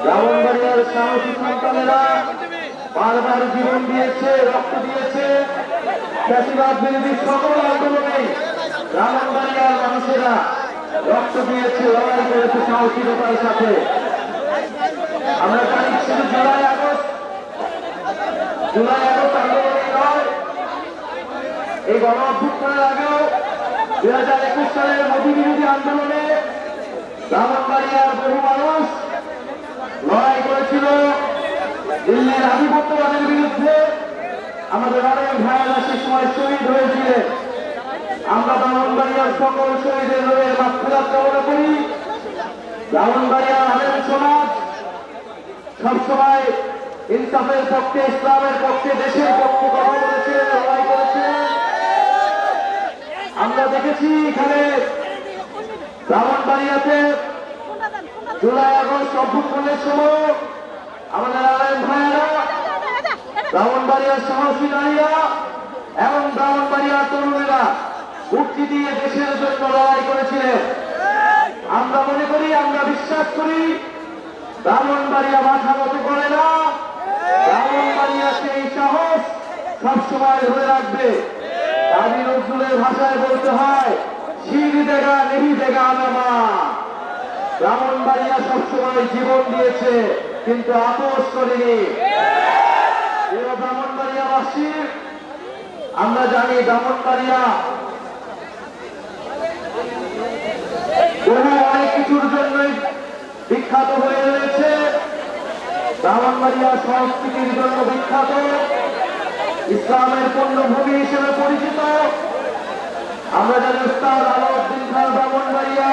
ব্রাহ্মণবাড়িয়ার সাহসী সন্তানেরা বারবার জীবন দিয়েছে, রক্ত দিয়েছে। ফ্যাসিবাদ বিরোধী সকল আন্দোলনে ব্রাহ্মণবাড়িয়ার মানুষেরা রক্ত দিয়েছে, লড়াই করেছে সাহসিকতার সাথে। আমরা জানি শুধু জুলাই আগস্ট আন্দোলনে নয়, এই গণ অভ্যুত্থানের আগেও 2021 সালের মোদী বিরোধী আন্দোলনে ব্রাহ্মণবাড়িয়ার বহু মানুষ লড়াই করেছিল দিল্লির আধিপত্যবাদের বিরুদ্ধে। আমাদের অনেক ভাইয়েরা সে সময় শহীদ হয়েছিলেন। আমরা ব্রাহ্মণবাড়িয়ার সকল শহীদের রোগের মাতৃলাভ কামনা করি। ব্রাহ্মণবাড়িয়ার আলেম সমাজ সবসময় ইনসাফের পক্ষে, ইসলামের পক্ষে, দেশের পক্ষে কথা বলেছে, লড়াই করেছে। আমরা দেখেছি এখানে ব্রাহ্মণবাড়িয়াতে জুলাই আগস্ট অভ্যুত্থানের সময় আমাদের আলেম ভাইয়েরা, ব্রাহ্মণবাড়িয়ার সাহসী নারীরা এবং ব্রাহ্মণবাড়িয়ার তরুণেরা উক্তি দিয়ে দেশের জন্য লড়াই করেছিলেন। আমরা মনে করি, আমরা বিশ্বাস করি, ব্রাহ্মণবাড়িয়া মাথা নত করে না। ব্রাহ্মণবাড়িয়া সেই সাহস সবসময় ধরে রাখবে। কাজী নজরুলের ভাষায় বলতে হয়, শির দেগা নেহি দেগা নামা। ব্রাহ্মণবাড়িয়া সবসময় জীবন দিয়েছে, কিন্তু আপোষ করেনি। ব্রাহ্মণবাড়িয়াবাসী, আমরা জানি ব্রাহ্মণবাড়িয়া বহু অনেক কিছুর জন্যই বিখ্যাত হয়ে রয়েছে। ব্রাহ্মণবাড়িয়া সংস্কৃতির জন্য বিখ্যাত, ইসলামের পূর্ণভূমি হিসেবে পরিচিত। আমরা জানি উস্তাদ আলাউদ্দিন খান ব্রাহ্মণবাড়িয়া,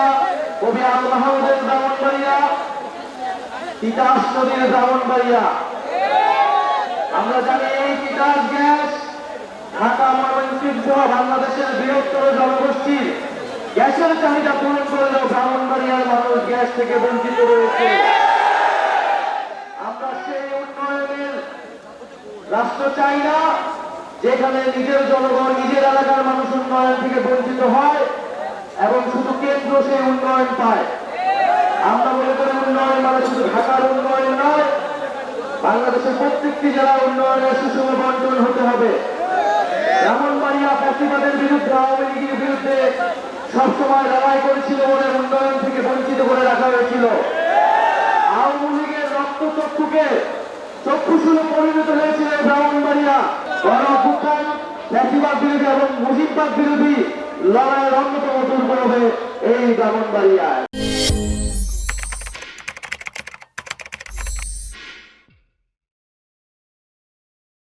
কবি আল মাহমুদের ব্রাহ্মণবাড়িয়া, তিতাস নদীর ব্রাহ্মণবাড়িয়া। আমরা জানি এই তিতাস গ্যাস ঢাকা, ময়মনসিংহ বাংলাদেশের বৃহত্তর জনগোষ্ঠীর গ্যাসের চাহিদা পূরণ করলেও ব্রাহ্মণবাড়িয়ার মানুষ গ্যাস থেকে বঞ্চিত রয়েছে। আমরা সেই উন্নয়নের রাষ্ট্র চাই না যেখানে নিজের জনগণ, নিজের এলাকার মানুষ উন্নয়ন থেকে বঞ্চিত হয় এবং শুধু কেন্দ্র সেই উন্নয়ন পায়। আমরা মনে করি উন্নয়ন মানে শুধু ঢাকার উন্নয়ন নয়, বাংলাদেশের প্রত্যেকটি জেলার উন্নয়নের সুষম বন্টন হতে হবে। ব্রাহ্মণবাড়িয়া ফ্যাসিবাদের বিরুদ্ধে, আওয়ামী লীগের বিরুদ্ধে সবসময় লড়াই করেছিল বলে উন্নয়ন থেকে বঞ্চিত করে রাখা হয়েছিল। আওয়ামী লীগের রক্তচক্ষুকে চক্ষুশূলে পরিণত হয়েছিল ব্রাহ্মণবাড়িয়া। গণ অভ্যুত্থান, ফ্যাসিবাদ বিরোধী এবং মুজিববাদ বিরোধী লড়াইয়ের অন্যতম দুর্গ হবে এই ব্রাহ্মণবাড়িয়ায়।